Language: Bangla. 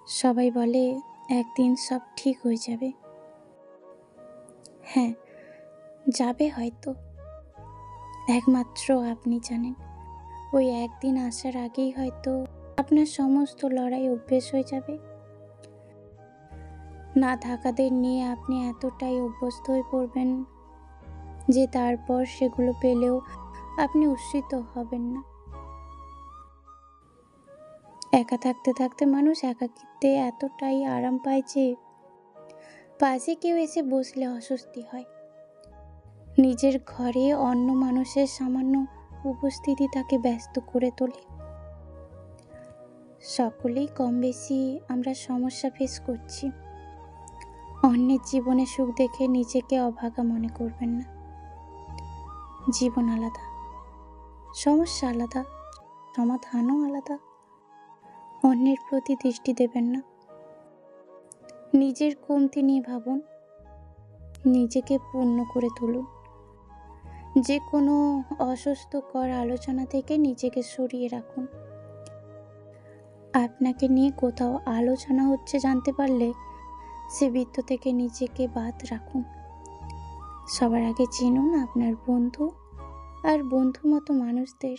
সবাই বলে একদিন সব ঠিক হয়ে যাবে। হ্যাঁ, যাবে হয়তো, একমাত্র আপনি জানেন। ওই একদিন আসার আগেই হয়তো আপনার সমস্ত লড়াই অভ্যেস হয়ে যাবে। না থাকাদের নিয়ে আপনি এতটাই অভ্যস্ত হয়ে পড়বেন যে তারপর সেগুলো পেলেও আপনি উচ্ছ্বসিত হবেন না। একা থাকতে থাকতে মানুষ একাকিত্বে এতটাই আরাম পায় যে পাশে কেউ এসে বসলে অস্বস্তি হয়। নিজের ঘরে অন্য মানুষের সামান্য উপস্থিতি তাকে ব্যস্ত করে তোলে। সকলেই কম বেশি আমরা সমস্যা ফেস করছি। অন্যের জীবনে সুখ দেখে নিজেকে অভাগা মনে করবেন না। জীবন আলাদা, সমস্যা আলাদা, সমাধানও আলাদা। অন্যের প্রতি দৃষ্টি দেবেন না। নিজের কমতি নিয়ে ভাবুন, নিজেকে পূর্ণ করে তুলুন। যে কোনো অস্বস্তিকর আলোচনা থেকে নিজেকে সরিয়ে রাখুন। আপনাকে নিয়ে কোথাও আলোচনা হচ্ছে জানতে পারলে সে বৃত্ত থেকে নিজেকে বাদ রাখুন। সবার আগে চিনুন আপনার বন্ধু আর বন্ধু মতো মানুষদের।